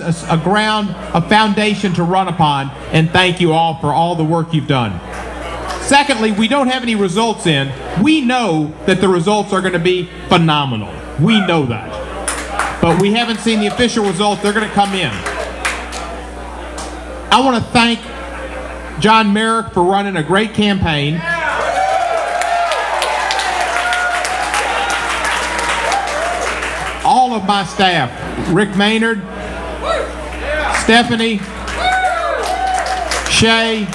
a foundation to run upon, and thank you all for all the work you've done. Secondly, we don't have any results in. We know that the results are going to be phenomenal. We know that. But we haven't seen the official results. They're going to come in. I want to thank John Merrick for running a great campaign. All of my staff, Rick Maynard, Stephanie, Shay,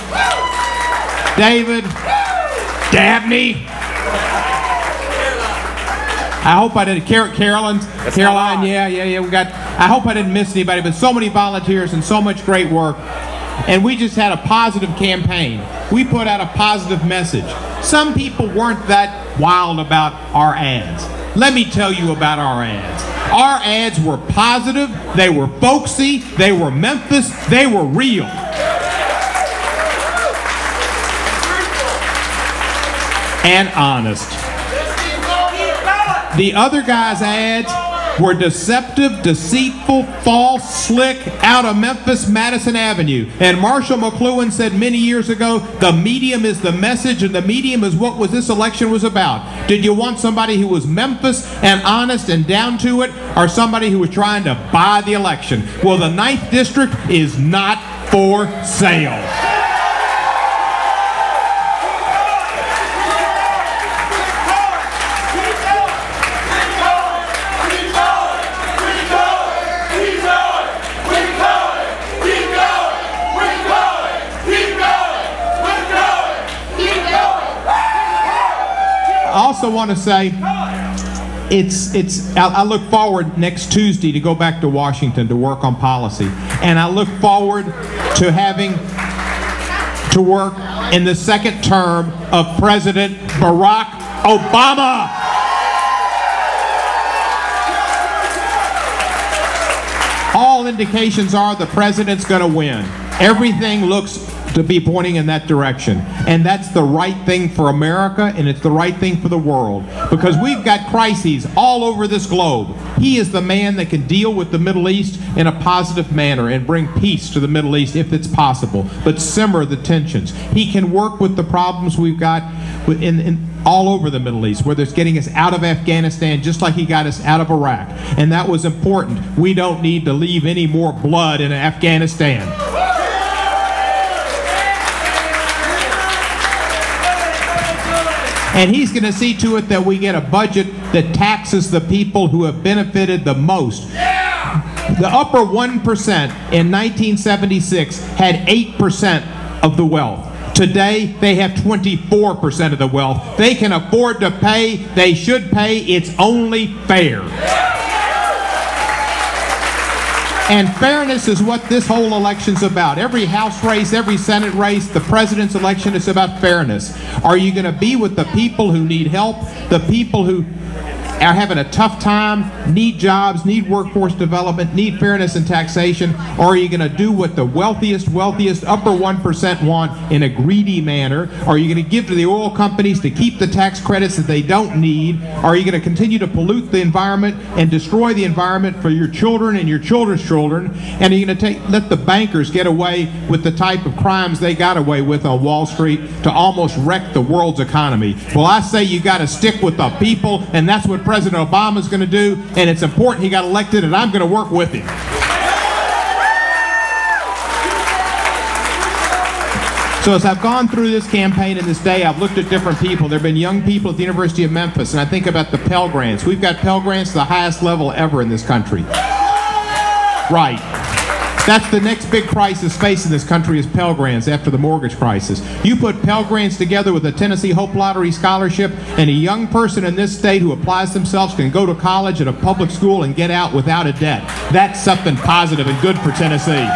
David, Dabney. I hope I didn't. Caroline, yeah. We got. I hope I didn't miss anybody, but so many volunteers and so much great work. And we just had a positive campaign. We put out a positive message. Some people weren't that wild about our ads. Let me tell you about our ads. Our ads were positive, they were folksy, they were Memphis, they were real. And honest. The other guys' ads were deceptive, deceitful, false, slick, out of Memphis, Madison Avenue. And Marshall McLuhan said many years ago, the medium is the message and the medium is what this election was about. Did you want somebody who was Memphis and honest and down to it, or somebody who was trying to buy the election? Well, the 9th District is not for sale. I also want to say I look forward next Tuesday to go back to Washington to work on policy, and I look forward to having to work in the second term of President Barack Obama. All indications are the president's going to win. Everything looks to be pointing in that direction. And that's the right thing for America, and it's the right thing for the world. Because we've got crises all over this globe. He is the man that can deal with the Middle East in a positive manner and bring peace to the Middle East if it's possible, but simmer the tensions. He can work with the problems we've got all over the Middle East, whether it's getting us out of Afghanistan just like he got us out of Iraq. And that was important. We don't need to leave any more blood in Afghanistan. And he's going to see to it that we get a budget that taxes the people who have benefited the most. The upper 1% in 1976 had 8% of the wealth. Today, they have 24% of the wealth. They can afford to pay. They should pay. It's only fair. And fairness is what this whole election's about. Every House race, every Senate race, the president's election is about fairness. Are you going to be with the people who need help, the people who are having a tough time, need jobs, need workforce development, need fairness in taxation, or are you going to do what the wealthiest upper 1% want in a greedy manner? Are you going to give to the oil companies to keep the tax credits that they don't need? Are you going to continue to pollute the environment and destroy the environment for your children and your children's children? And are you going to let the bankers get away with the type of crimes they got away with on Wall Street to almost wreck the world's economy? Well, I say you got to stick with the people, and that's what President Obama's going to do, and it's important he got elected, and I'm going to work with him. So as I've gone through this campaign and this day, I've looked at different people. There have been young people at the University of Memphis, and I think about the Pell Grants. We've got Pell Grants to the highest level ever in this country. Right. That's the next big crisis facing this country is Pell Grants after the mortgage crisis. You put Pell Grants together with a Tennessee Hope Lottery scholarship, and a young person in this state who applies themselves can go to college at a public school and get out without a debt. That's something positive and good for Tennessee.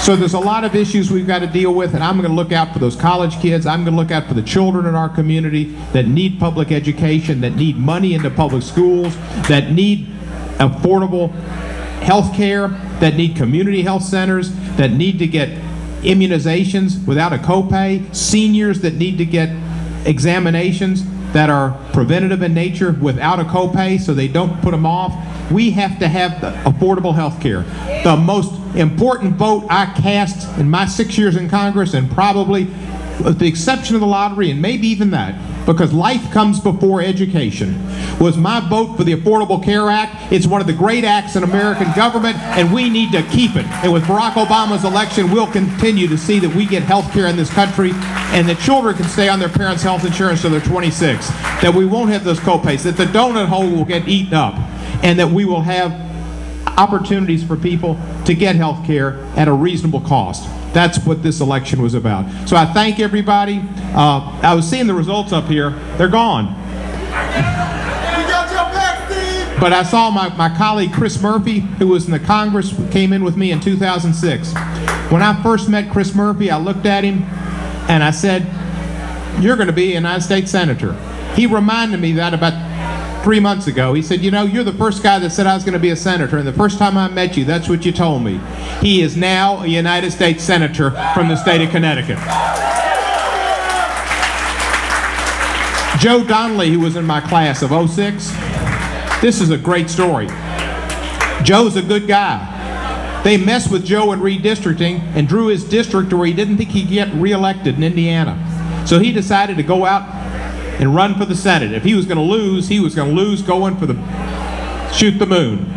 So there's a lot of issues we've got to deal with, and I'm going to look out for those college kids. I'm going to look out for the children in our community that need public education, that need money into public schools, that need affordable health care, that need community health centers, that need to get immunizations without a copay, seniors that need to get examinations that are preventative in nature without a copay so they don't put them off. We have to have the affordable health care. The most important vote I cast in my 6 years in Congress, and probably with the exception of the lottery and maybe even that, because life comes before education, was my vote for the Affordable Care Act. It's one of the great acts in American government, and we need to keep it. And with Barack Obama's election, we'll continue to see that we get health care in this country, and that children can stay on their parents' health insurance till they're 26, that we won't have those copays, that the donut hole will get eaten up, and that we will have opportunities for people to get health care at a reasonable cost. That's what this election was about. So I thank everybody. I was seeing the results up here. They're gone. But I saw my colleague Chris Murphy, who was in the Congress, came in with me in 2006. When I first met Chris Murphy, I looked at him and I said, "You're going to be a United States Senator." He reminded me that about 3 months ago. He said, "You know, you're the first guy that said I was going to be a senator, and the first time I met you, that's what you told me." He is now a United States Senator from the state of Connecticut. Joe Donnelly, who was in my class of '06, this is a great story. Joe's a good guy. They messed with Joe in redistricting and drew his district to where he didn't think he'd get reelected in Indiana. So he decided to go out and run for the Senate. If he was going to lose, he was going to lose going for the shoot the moon.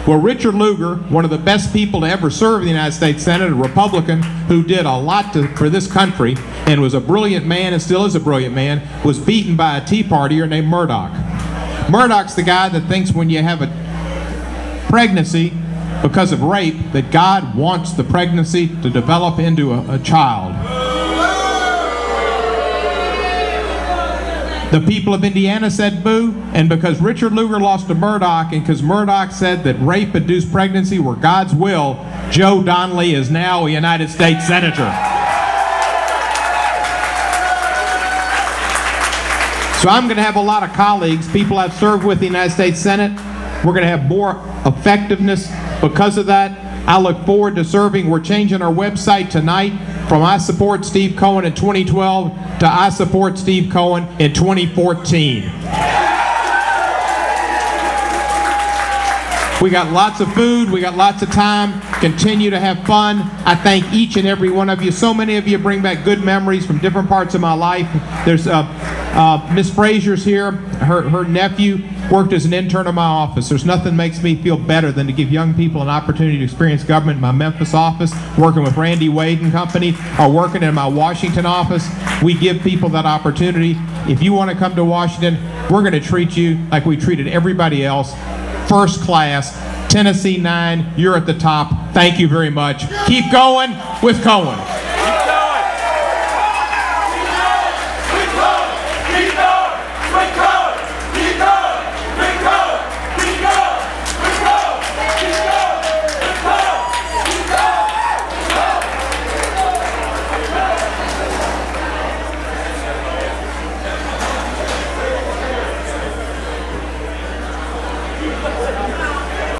Well, Richard Lugar, one of the best people to ever serve in the United States Senate, a Republican who did a lot for this country and was a brilliant man and still is a brilliant man, was beaten by a Tea Partier named Murdoch. Murdoch's the guy that thinks when you have a pregnancy because of rape that God wants the pregnancy to develop into a child. The people of Indiana said boo, and because Richard Lugar lost to Murdoch, and because Murdoch said that rape-induced pregnancy were God's will, Joe Donnelly is now a United States Senator. So I'm going to have a lot of colleagues, people I've served with the United States Senate. We're going to have more effectiveness because of that. I look forward to serving. We're changing our website tonight from I Support Steve Cohen in 2012 to I Support Steve Cohen in 2014. We got lots of food. We got lots of time. Continue to have fun. I thank each and every one of you. So many of you bring back good memories from different parts of my life. There's Miss Frazier's here. Her nephew worked as an intern in my office. There's nothing makes me feel better than to give young people an opportunity to experience government in my Memphis office, working with Randy Wade and company, or working in my Washington office. We give people that opportunity. If you want to come to Washington, we're going to treat you like we treated everybody else. First class, Tennessee 9, you're at the top. Thank you very much. Keep going with Cohen.